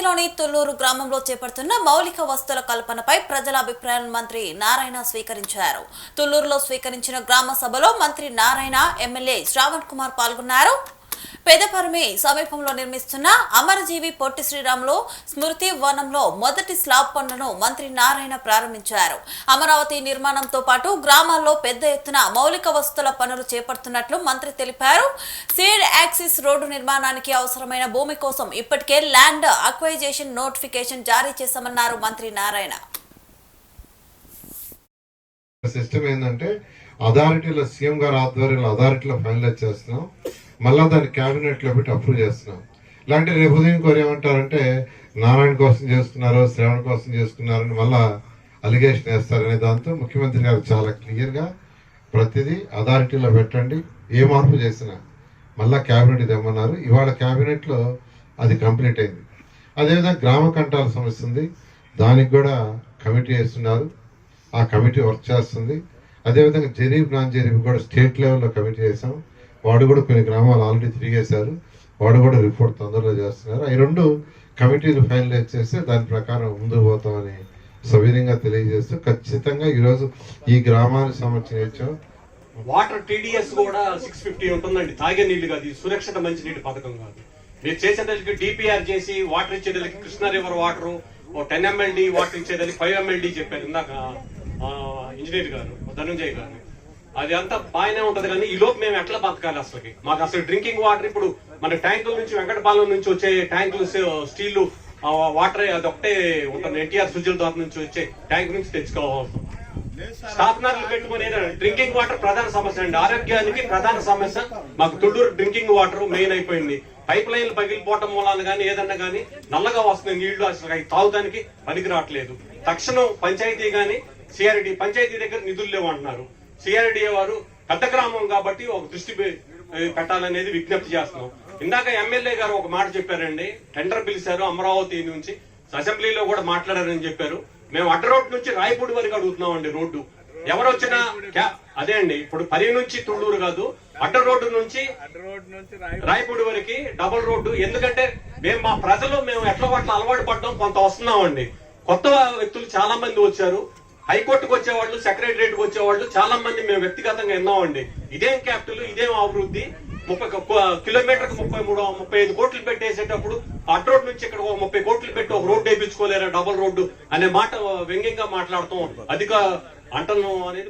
తిరుపతిలోని తుళ్లూరు గ్రామంలో చేపడుతున్న మౌలిక వస్తువుల కల్పనపై ప్రజల అభిప్రాయాలను మంత్రి నారాయణ స్వీకరించారు. తుళ్లూరులో స్వీకరించిన గ్రామ సభలో మంత్రి నారాయణ, ఎమ్మెల్యే శ్రావణ్ కుమార్ పాల్గొన్నారు. పెదపర్మి సమీపంలో నిర్మిస్తున్న అమరజీవి పొట్టి శ్రీరాములు స్మృతి వనంలో మొదటి స్లాబ్ పనులను మంత్రి నారాయణ ప్రారంభించారు. అమరావతి నిర్మాణంతో పాటు గ్రామాల్లో పెద్ద ఎత్తున మౌలిక వసతుల పనులు చేపడుతున్నట్లు మంత్రి తెలిపారు. సీడ్ యాక్సిస్ రోడ్డు నిర్మాణానికి అవసరమైన భూమి కోసం ఇప్పటికే ల్యాండ్ అక్వైజేషన్ నోటిఫికేషన్ జారీ చేశామన్నారు మంత్రి నారాయణ. సిస్టమ్ ఏంటంటే అథారిటీలో సీఎం గారు ఆధ్వర్యంలో అథారిటీలో ఫైనలైజ్ చేస్తున్నాం, మళ్ళా దాన్ని క్యాబినెట్లో పెట్టి అప్రూవ్ చేస్తున్నాం. ఇలాంటి రేపు ఉదయం కోరు ఏమంటారంటే నారాయణ కోసం చేసుకున్నారు, శ్రావణ్ కోసం చేసుకున్నారని మళ్ళా అలిగేషన్ వేస్తారనే దాంతో ముఖ్యమంత్రి గారు చాలా క్లియర్గా ప్రతిదీ అథారిటీలో పెట్టండి, ఏ మార్పు చేసినా మళ్ళా క్యాబినెట్ తెమ్మన్నారు. ఇవాళ క్యాబినెట్లో అది కంప్లీట్ అయింది. అదేవిధంగా గ్రామ కంటాల సమస్య ఉంది, దానికి కూడా కమిటీ వేస్తున్నారు, ఆ కమిటీ వర్క్ చేస్తుంది. అదేవిధంగా జరీబ్ నాన్ జరీబ్ కూడా స్టేట్ లెవెల్లో కమిటీ చేసాం, వాడు కూడా కొన్ని గ్రామాలు ఆల్రెడీ తిరిగేశారు, వాడు కూడా రిపోర్ట్ తొందరలో చేస్తున్నారు. ఈ రెండు కమిటీలు ఫైనలైజ్ చేస్తే దాని ప్రకారం ముందుకు పోతామని సవినయంగా తెలియజేస్తూ ఖచ్చితంగా ఈరోజు ఈ గ్రామానికి సంబంధించిన వాటర్ టీడీఎస్ కూడా 650 ఉంటుందండి. తాగే నీళ్లు కాదు, సురక్షిత మంచినీటి పథకం కాదు. మీరు చేసేదానికి డిపిఆర్ చేసి వాటర్ ఇచ్చేదానికి Krishna river water 10 MLD water ఇచ్చేదానికి 5 MLD చెప్పారు ఇందాక ఇంజనీర్ గారు, ధనంజయ్ గారు. అది అంతా బాగానే ఉంటది, కానీ ఈ లోపు మేము ఎట్లా బతకాలి? మాకు అసలు డ్రింకింగ్ వాటర్ ఇప్పుడు మన ట్యాంకుల నుంచి వెంకటపాలెం నుంచి వచ్చే ట్యాంకులు స్టీల్ వాటర్ అది ఒకటే ఉంటుంది. ఎన్టీఆర్ సుజల ద్వారా నుంచి వచ్చే ట్యాంక్ నుంచి తెచ్చుకోవాలి. స్టాఫ్నర్లు పెట్టుకుని డ్రింకింగ్ వాటర్ ప్రధాన సమస్య అండి. ఆరోగ్యానికి ప్రధాన సమస్య మాకు తుళ్లూరు డ్రింకింగ్ వాటర్ మెయిన్ అయిపోయింది. పైప్ లైన్లు పగిలిపోవటం మూలాన కానీ ఏదన్నా కానీ నల్లగా వస్తున్నాయి నీళ్లు, అసలు అవి తాగుతానికి పనికి రావట్లేదు. తక్షణం పంచాయతీ కానీ సిఆర్డి పంచాయతీ దగ్గర నిధులు లేవు అంటున్నారు. సిఆర్డిఏ వారు పెద్ద గ్రామం కాబట్టి ఒక దృష్టి పెట్టాలనేది విజ్ఞప్తి చేస్తున్నాం. ఇందాక ఎమ్మెల్యే గారు ఒక మాట చెప్పారండి, టెండర్ పిలిచారు అమరావతి నుంచి, అసెంబ్లీలో కూడా మాట్లాడారని చెప్పారు. మేము అడ్డ రోడ్డు నుంచి రాయపూడి వరకు అడుగుతున్నాం అండి. రోడ్డు ఎవరు వచ్చినా అదే అండి, ఇప్పుడు పరి నుంచి తుళ్లూరు కాదు, అడ్డ రోడ్డు నుంచి రాయపూడి వరకు డబుల్ రోడ్డు. ఎందుకంటే మేము మా ప్రజలు మేము ఎట్లా అలవాటు పడ్డాం, కొంత వస్తున్నామండి. కొత్త వ్యక్తులు చాలా మంది వచ్చారు, హైకోర్టుకు వచ్చేవాళ్ళు, సెక్రటరియట్కి వచ్చేవాళ్ళు చాలా మంది మేము వ్యక్తిగతంగా విన్నామండి. ఇదేం క్యాపిటల్, ఇదేం అభివృద్ధి, 30 కిలోమీటర్కి 35 కోట్లు పెట్టేసేటప్పుడు అడ్డ రోడ్ నుంచి ఇక్కడ 30 కోట్లు పెట్టి ఒక రోడ్డు వేయించుకోలేరా డబుల్ రోడ్డు అనే మాట వ్యంగ్యంగా మాట్లాడుతాం. అధిక అంటను అనేది